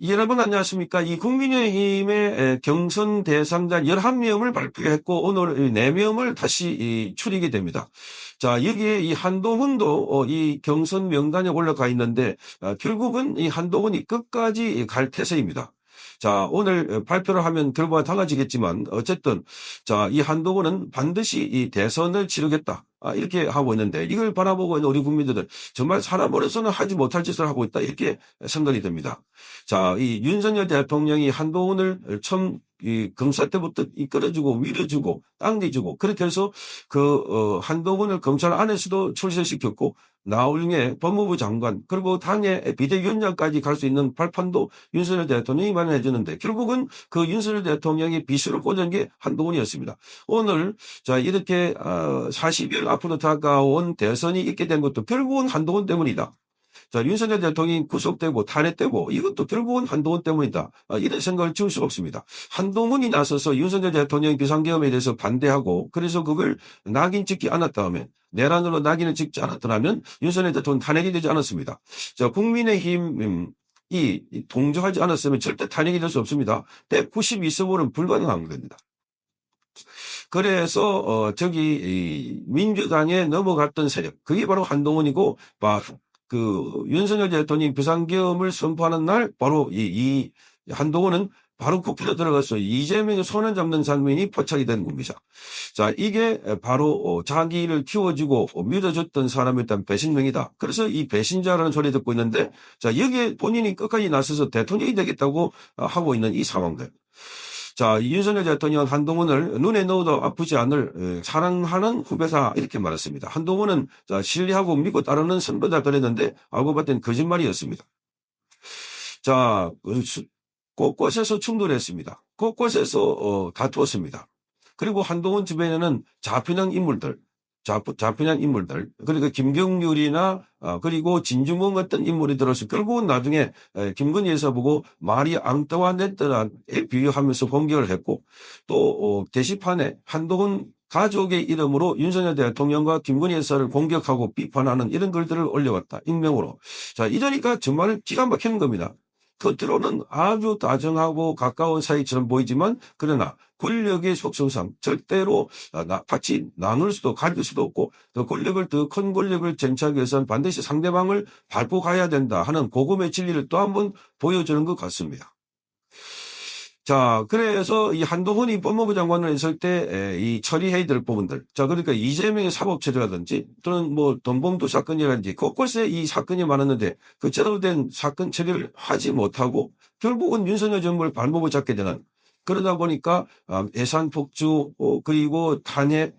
여러분 안녕하십니까. 이 국민의힘의 경선 대상자 11명을 발표했고 오늘 4명을 다시 추리게 됩니다. 자, 여기에 이 한동훈도 이 경선 명단에 올라가 있는데 결국은 이 한동훈이 끝까지 갈 태세입니다. 자, 오늘 발표를 하면 결과가 달라지겠지만 어쨌든 자, 이 한동훈은 반드시 이 대선을 치르겠다. 이렇게 하고 있는데 이걸 바라보고 있는 우리 국민들은 정말 사람으로서는 하지 못할 짓을 하고 있다. 이렇게 생각이 듭니다. 자, 이 윤석열 대통령이 한동훈을 처음 이 검사 때부터 이끌어주고 밀어주고 당겨주고 그렇게 해서 한동훈을 검찰 안에서도 출세시켰고 나홀링의 법무부 장관 그리고 당의 비대위원장까지 갈 수 있는 발판도 윤석열 대통령이 마련해 주는데 결국은 그 윤석열 대통령이 비수를 꽂은 게 한동훈이었습니다. 오늘 자 이렇게 40일 앞으로 다가온 대선이 있게 된 것도 결국은 한동훈 때문이다. 자, 윤석열 대통령이 구속되고 탄핵되고 이것도 결국은 한동훈 때문이다. 이런 생각을 지울 수가 없습니다. 한동훈이 나서서 윤석열 대통령 비상계엄에 대해서 반대하고 그래서 그걸 낙인 찍지 않았다면 내란으로 낙인을 찍지 않았더라면 윤석열 대통령 탄핵이 되지 않았습니다. 자, 국민의힘이 동조하지 않았으면 절대 탄핵이 될 수 없습니다. 192석으로는 불가능한 겁니다. 그래서 민주당에 넘어갔던 세력 그게 바로 한동훈이고 윤석열 대통령이 비상계엄을 선포하는 날 바로 이 한동훈은 바로 국회로 들어가서 이재명의 손을 잡는 장면이 포착이 된 겁니다. 자, 이게 바로 자기를 키워주고 믿어줬던 사람에 일단 배신명이다. 그래서 이 배신자라는 소리 듣고 있는데 자, 여기에 본인이 끝까지 나서서 대통령이 되겠다고 하고 있는 이 상황들. 자, 윤석열 대통령 한동훈을 눈에 넣어도 아프지 않을 사랑하는 후배사 이렇게 말했습니다. 한동훈은 신뢰하고 믿고 따르는 선배다 그랬는데 알고 봤더니 거짓말이었습니다. 자, 곳곳에서 충돌했습니다. 곳곳에서 다투었습니다. 그리고 한동훈 주변에는 잡힌한 인물들, 그리고 김경률이나 그리고 진중권 같은 인물이 들어서 결국은 나중에 김건희 여사 보고 마리 앙뚜아네트에 비유하면서 공격을 했고 또 게시판에 한동훈 가족의 이름으로 윤석열 대통령과 김건희 여사를 공격하고 비판하는 이런 글들을 올려왔다. 익명으로. 자, 이러니까 정말 기가 막히는 겁니다. 겉으로는 아주 다정하고 가까운 사이처럼 보이지만 그러나 권력의 속성상 절대로 같이 나눌 수도 가질 수도 없고 더 큰 권력을 쟁취하기 위해서는 반드시 상대방을 밟고 가야 된다 하는 고금의 진리를 또 한 번 보여주는 것 같습니다. 자, 그래서 이 한동훈이 법무부 장관을 했을 때 이 처리해야 될 부분들. 자, 그러니까 이재명의 사법 처리라든지 또는 뭐 돈봉투 사건이라든지 곳곳에 이 사건이 많았는데 그 제대로 된 사건 처리를 하지 못하고 결국은 윤석열 정부를 발목을 잡게 되는 그러다 보니까 예산 폭주 그리고 탄핵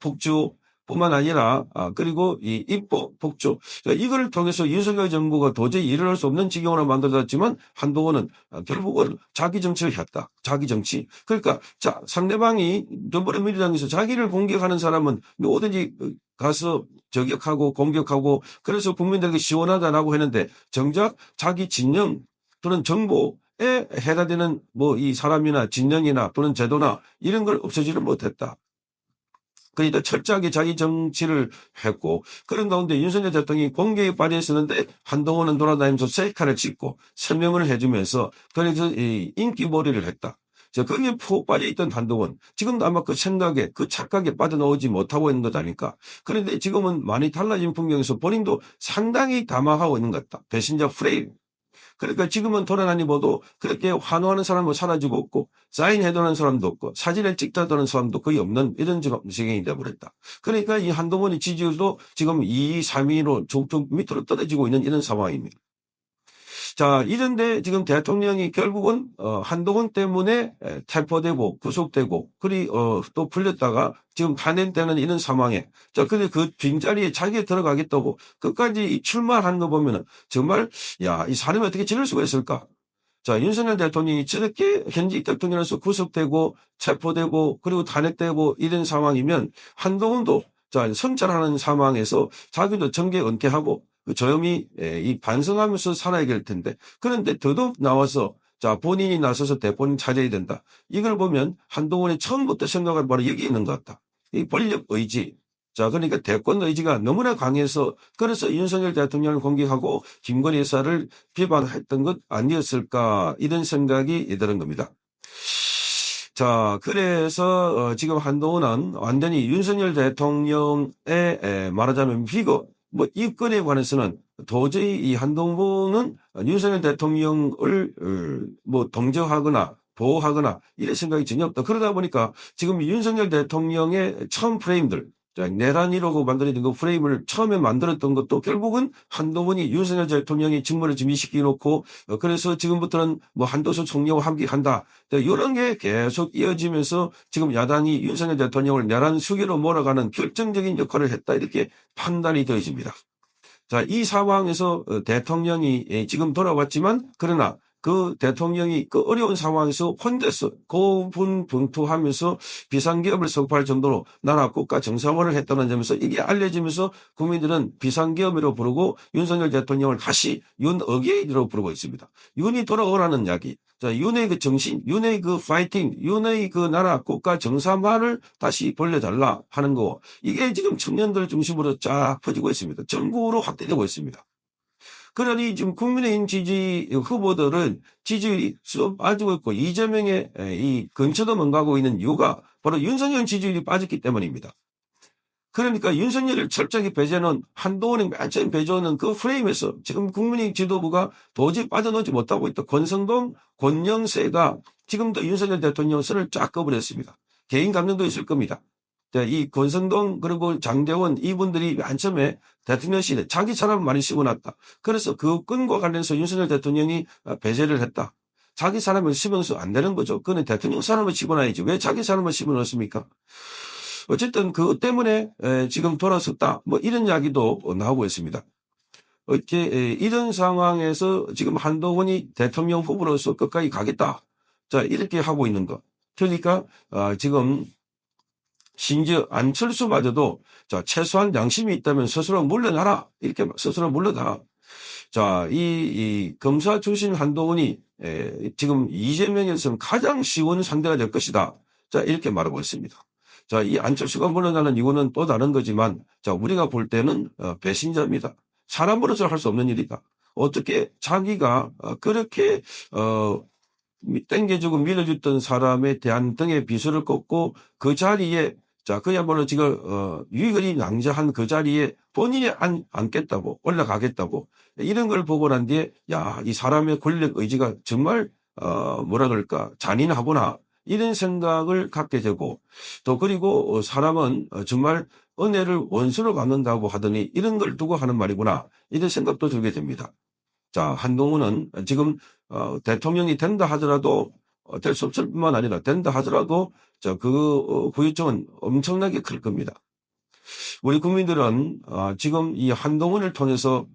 폭주 뿐만 아니라 그리고 이 입법 폭주 이걸 통해서 윤석열 정부가 도저히 일어날 수 없는 지경으로 만들어졌지만 한동훈은 결국은 자기 정치를 했다. 자기 정치. 그러니까 자 상대방이 더불어민주당에서 자기를 공격하는 사람은 뭐든지 가서 저격하고 공격하고 그래서 국민들에게 시원하다라고 했는데 정작 자기 진영 또는 정보에 해당되는 뭐 이 사람이나 진영이나 또는 제도나 이런 걸 없애지를 못했다. 그러니까 철저하게 자기 정치를 했고 그런 가운데 윤석열 대통령이 공개에 발휘했었는데 한동훈은 돌아다니면서 셀카를 찍고 설명을 해주면서 그래서 인기몰이를 했다. 거기에 푹 빠져있던 한동훈 지금도 아마 그 생각에 그 착각에 빠져나오지 못하고 있는 것 아닐까. 그런데 지금은 많이 달라진 풍경에서 본인도 상당히 담화하고 있는 것 같다. 배신자 프레임. 그러니까 지금은 돌아다니 봐도 그렇게 환호하는 사람은 사라지고 없고 사인해두는 사람도 없고 사진을 찍다두는 사람도 거의 없는 이런 지경이 되어버렸다. 그러니까 이 한동훈의 지지율도 지금 2, 3위로 쭉쭉 밑으로 떨어지고 있는 이런 상황입니다. 자, 이런데 지금 대통령이 결국은 한동훈 때문에 체포되고 구속되고 그리고 또 풀렸다가 지금 탄핵되는 이런 상황에 자, 근데 그 빈자리에 자기가 들어가겠다고 끝까지 출마하는 거 보면은 정말 야, 이 사람이 어떻게 지낼 수가 있을까? 자, 윤석열 대통령이 저렇게 현직 대통령으로서 구속되고 체포되고 그리고 탄핵되고 이런 상황이면 한동훈도 자, 성찰하는 상황에서 자기도 정계 은퇴하고 조용히 이 반성하면서 살아야 될 텐데 그런데 더더욱 나와서 자 본인이 나서서 대본인 찾아야 된다. 이걸 보면 한동훈의 처음부터 생각은 바로 여기 있는 것 같다. 이 권력 의지 자, 그러니까 대권 의지가 너무나 강해서 그래서 윤석열 대통령을 공격하고 김건희 여사를 비판했던 것 아니었을까 이런 생각이 드는 겁니다. 자, 그래서 지금 한동훈은 완전히 윤석열 대통령의 말하자면 비거 뭐 이 건에 관해서는 도저히 이 한동훈은 윤석열 대통령을 뭐 동정하거나 보호하거나 이런 생각이 전혀 없다. 그러다 보니까 지금 윤석열 대통령의 처음 프레임들 내란이라고 만들어진 그 프레임을 처음에 만들었던 것도 결국은 한동훈이 윤석열 대통령이 직무를 지휘시켜 놓고 그래서 지금부터는 뭐 한도수 총리와 함께한다. 이런 게 계속 이어지면서 지금 야당이 윤석열 대통령을 내란 수기로 몰아가는 결정적인 역할을 했다 이렇게 판단이 되어집니다. 자, 이 상황에서 대통령이 지금 돌아왔지만 그러나 그 대통령이 그 어려운 상황에서 혼자서 고분분투하면서 비상기업을 석파할 정도로 나라 국가 정상화를 했다는 점에서 이게 알려지면서 국민들은 비상기업으로 부르고 윤석열 대통령을 다시 윤어게인으로 부르고 있습니다. 윤이 돌아오라는 이야기. 자, 윤의 그 정신, 윤의 그 파이팅, 윤의 그 나라 국가 정상화를 다시 벌려달라 하는 거. 이게 지금 청년들 중심으로 쫙 퍼지고 있습니다. 전국으로 확대되고 있습니다. 그러니 지금 국민의힘 지지 후보들은 지지율이 쑥 빠지고 있고 이재명의 이 근처도 못 가고 있는 이유가 바로 윤석열 지지율이 빠졌기 때문입니다. 그러니까 윤석열을 철저하게 배제하는 한동훈이 맨 처음 배제하는 그 프레임에서 지금 국민의힘 지도부가 도저히 빠져나오지 못하고 있다. 권성동, 권영세가 지금도 윤석열 대통령 선을 쫙 꺼버렸습니다. 개인 감정도 있을 겁니다. 이 권성동 그리고 장대원 이분들이 맨 처음에 대통령실에 자기 사람을 많이 심어놨다. 그래서 그 건과 관련해서 윤석열 대통령이 배제를 했다. 자기 사람을 심어서 안 되는 거죠. 그는 대통령 사람을 심어놔야지. 왜 자기 사람을 심어놓습니까? 어쨌든 그것 때문에 지금 돌아섰다. 뭐 이런 이야기도 나오고 있습니다. 이런 상황에서 지금 한동훈이 대통령 후보로서 끝까지 가겠다. 자, 이렇게 하고 있는 거. 그러니까 지금 심지어 안철수마저도 자, 최소한 양심이 있다면 스스로 물러나라. 이렇게 스스로 물러나라. 자, 이 검사 출신 한동훈이 지금 이재명에서는 가장 쉬운 상대가 될 것이다. 자, 이렇게 말하고 있습니다. 자, 이 안철수가 물러나는 이유는 또 다른 거지만, 자, 우리가 볼 때는 배신자입니다. 사람으로서 할 수 없는 일이다. 어떻게 자기가 그렇게 땡겨주고 밀어줬던 사람에 대한 등의 비수를 꺾고 그 자리에 자, 그야말로 지금 유익을 낭자한 그 자리에 본인이 앉겠다고 올라가겠다고 이런 걸 보고 난 뒤에 야, 이 사람의 권력 의지가 정말 뭐라 그럴까 잔인하구나 이런 생각을 갖게 되고 또 그리고 사람은 정말 은혜를 원수로 갚는다고 하더니 이런 걸 두고 하는 말이구나 이런 생각도 들게 됩니다. 자, 한동훈은 지금 대통령이 된다 하더라도 될 수 없을 뿐만 아니라 된다 하더라도 그 후유증은 엄청나게 클 겁니다. 우리 국민들은 지금 이 한동훈을 통해서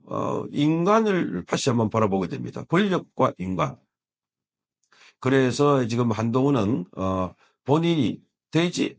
인간을 다시 한번 바라보게 됩니다. 권력과 인간. 그래서 지금 한동훈은 본인이 되지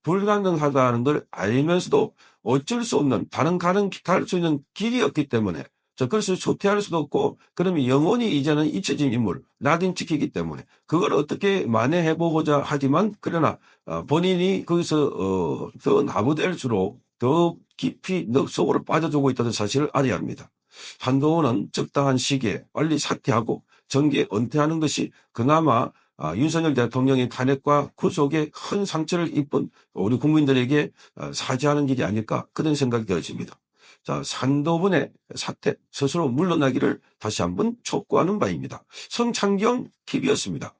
불가능하다는 걸 알면서도 어쩔 수 없는 다른 갈 수 있는 길이 없기 때문에 그래서 조퇴할 수도 없고 그러면 영원히 이제는 잊혀진 인물 낙인 찍히기 때문에 그걸 어떻게 만회해보고자 하지만 그러나 본인이 거기서 더 나부될수록 더 깊이 속으로 빠져들고 있다는 사실을 알아야 합니다. 한동훈은 적당한 시기에 빨리 사퇴하고 정계 은퇴하는 것이 그나마 윤석열 대통령의 탄핵과 구속에 큰 상처를 입은 우리 국민들에게 사죄하는 일이 아닐까 그런 생각이 들어집니다. 자, 한동훈의 사퇴 스스로 물러나기를 다시 한번 촉구하는 바입니다. 성창경 TV였습니다.